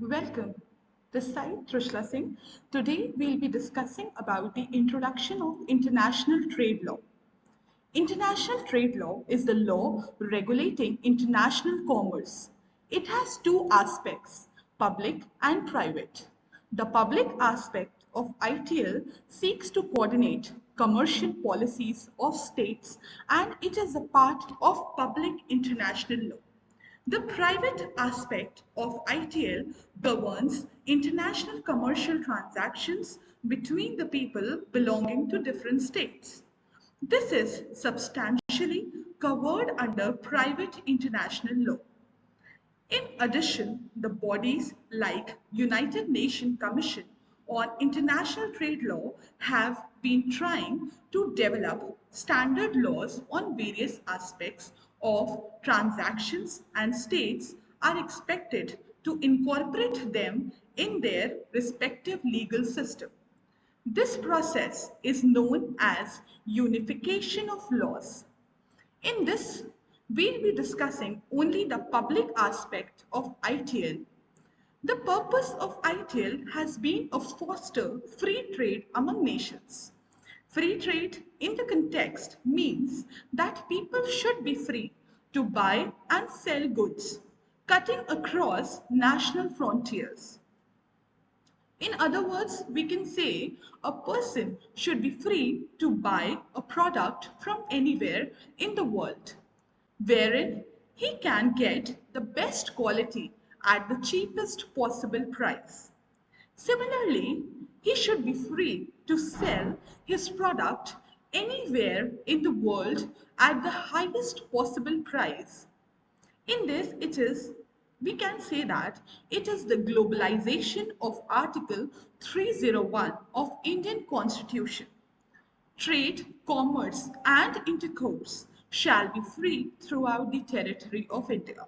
Welcome. This side Trishla Singh. Today we'll be discussing about the introduction of international trade law. International trade law is the law regulating international commerce. It has two aspects, public and private. The public aspect of ITL seeks to coordinate commercial policies of states, and it is a part of public international law. The private aspect of ITL governs international commercial transactions between the people belonging to different states. This is substantially covered under private international law. In addition, the bodies like United Nations Commission on International Trade Law have been trying to develop standard laws on various aspects of transactions, and states are expected to incorporate them in their respective legal system. This process is known as unification of laws. In this, we'll be discussing only the public aspect of ITL. The purpose of ITL has been to foster free trade among nations. Free trade in the context means that people should be free to buy and sell goods, cutting across national frontiers. In other words, we can say a person should be free to buy a product from anywhere in the world, wherein he can get the best quality at the cheapest possible price. Similarly, he should be free to sell his product anywhere in the world at the highest possible price. In this, we can say that it is the globalization of Article 301 of Indian Constitution. Trade, commerce, and intercourse shall be free throughout the territory of India.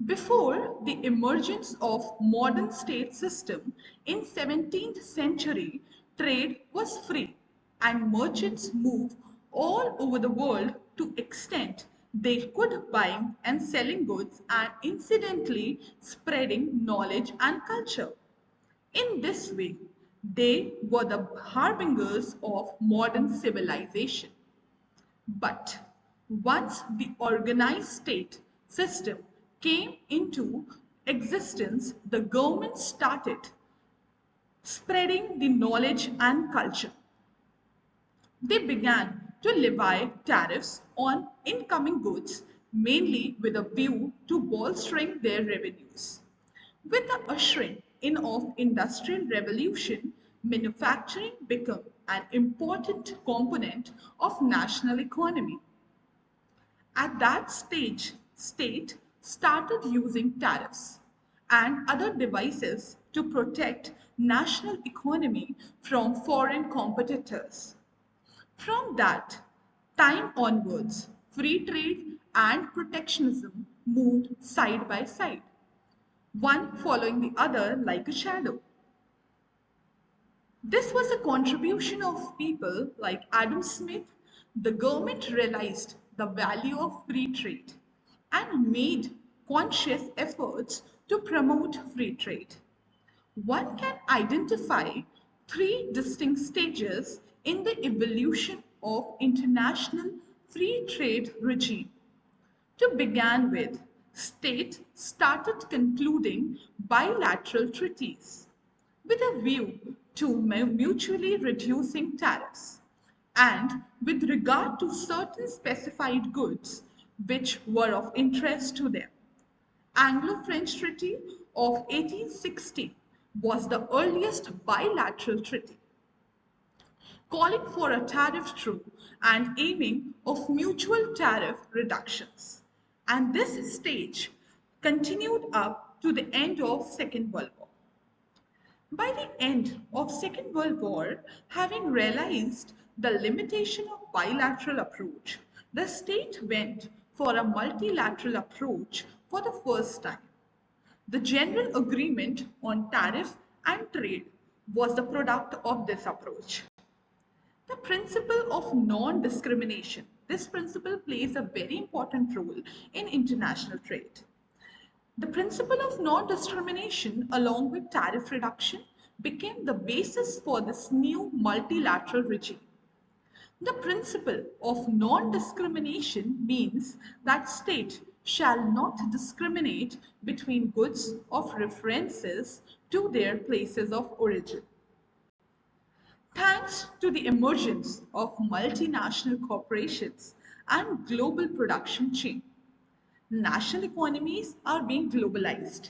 Before the emergence of modern state system in 17th century, trade was free and merchants moved all over the world to extent they could buying and selling goods and incidentally spreading knowledge and culture. In this way, they were the harbingers of modern civilization. But once the organized state system came into existence, the government started spreading the knowledge and culture. They began to levy tariffs on incoming goods, mainly with a view to bolstering their revenues. With the ushering in of industrial revolution, manufacturing became an important component of national economy. At that stage, state started using tariffs and other devices to protect national economy from foreign competitors. From that time onwards, free trade and protectionism moved side by side, one following the other like a shadow. This was a contribution of people like Adam Smith. The government realized the value of free trade and made conscious efforts to promote free trade. One can identify three distinct stages in the evolution of international free trade regime. To begin with, states started concluding bilateral treaties with a view to mutually reducing tariffs and with regard to certain specified goods which were of interest to them. Anglo-French Treaty of 1860 was the earliest bilateral treaty, calling for a tariff truce and aiming of mutual tariff reductions. And this stage continued up to the end of Second World War. By the end of Second World War, having realized the limitation of bilateral approach, the state went for a multilateral approach for the first time. The general agreement on tariff and trade was the product of this approach. The principle of non-discrimination. This principle plays a very important role in international trade. The principle of non-discrimination along with tariff reduction became the basis for this new multilateral regime. The principle of non-discrimination means that state shall not discriminate between goods of references to their places of origin. Thanks to the emergence of multinational corporations and global production chain, national economies are being globalized.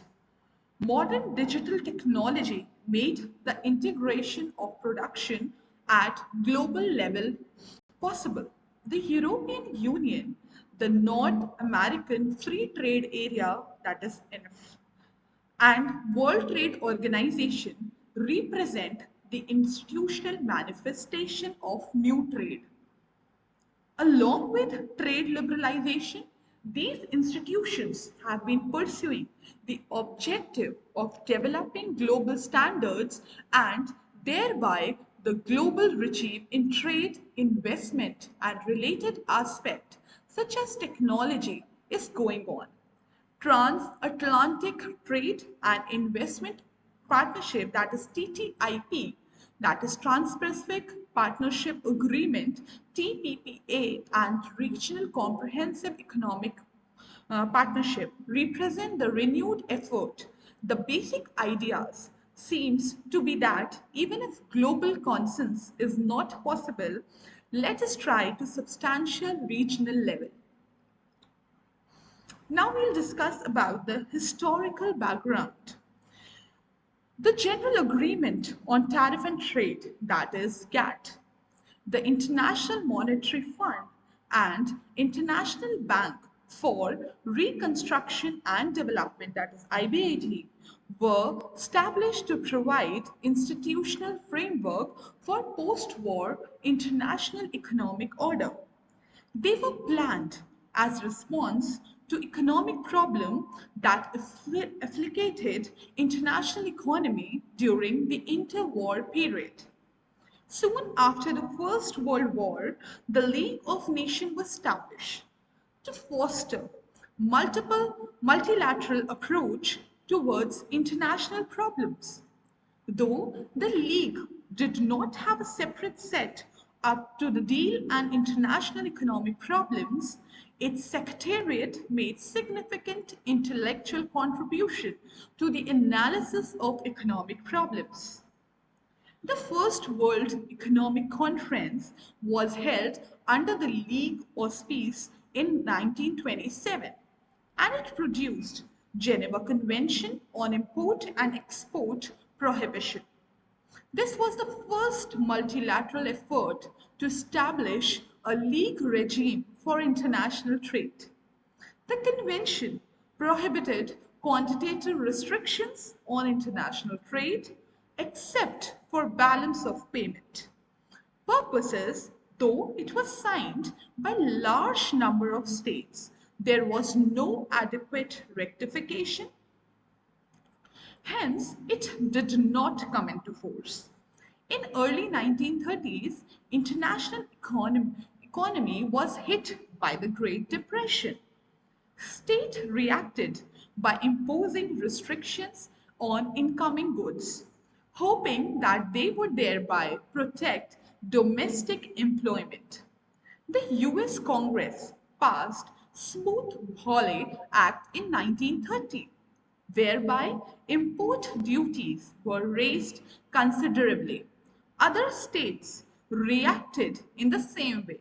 Modern digital technology made the integration of production at global level possible. The European Union, the North American Free Trade Area, that is NF, and World Trade Organization represent the institutional manifestation of new trade. Along with trade liberalization, these institutions have been pursuing the objective of developing global standards and thereby the global regime in trade, investment, and related aspects such as technology is going on. Transatlantic Trade and Investment Partnership, that is TTIP, that is Trans-Pacific Partnership Agreement, TPPA, and Regional Comprehensive Economic Partnership represent the renewed effort. The basic ideas seems to be that even if global consensus is not possible, let us try to substantial regional level. Now we'll discuss about the historical background. The General Agreement on Tariff and Trade, that is GATT, the International Monetary Fund and International Bank for Reconstruction and Development, that is IBAD, were established to provide institutional framework for post-war international economic order. They were planned as response to economic problem that afflicted international economy during the interwar period. Soon after the First World War, the League of Nations was established to foster multilateral approach towards international problems. Though the League did not have a separate set up to the deal and international economic problems, its secretariat made significant intellectual contribution to the analysis of economic problems. The First World Economic Conference was held under the League auspice in 1927 and it produced Geneva Convention on Import and Export Prohibition. This was the first multilateral effort to establish a league regime for international trade. The convention prohibited quantitative restrictions on international trade except for balance of payment purposes. Though it was signed by a large number of states, there was no adequate rectification. Hence, it did not come into force. In early 1930s, international economy was hit by the Great Depression. State reacted by imposing restrictions on incoming goods, hoping that they would thereby protect domestic employment. The US Congress passed Smoot-Hawley Act in 1930, whereby import duties were raised considerably. Other states reacted in the same way,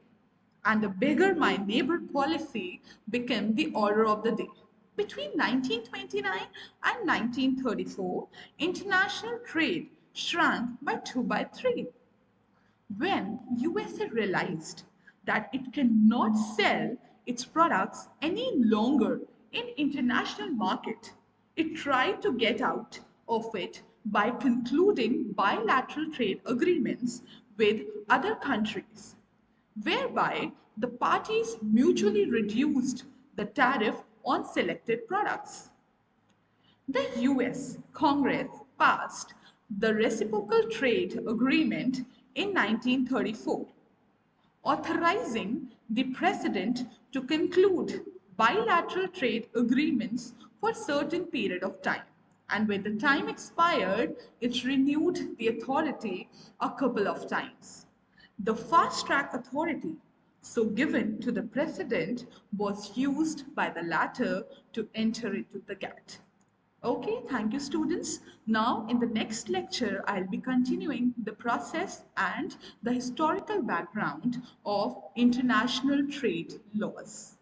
and the bigger my neighbor policy became the order of the day. Between 1929 and 1934, international trade shrank by 2 by 3. When USA realized that it cannot sell its products any longer in international market, it tried to get out of it by concluding bilateral trade agreements with other countries, whereby the parties mutually reduced the tariff on selected products. The US Congress passed the Reciprocal Trade Agreement in 1934, authorizing the President to conclude bilateral trade agreements for a certain period of time. And when the time expired, it renewed the authority a couple of times. The fast track authority, so given to the president, was used by the latter to enter into the GATT. Okay, thank you, students. Now, in the next lecture, I'll be continuing the process and the historical background of international trade laws.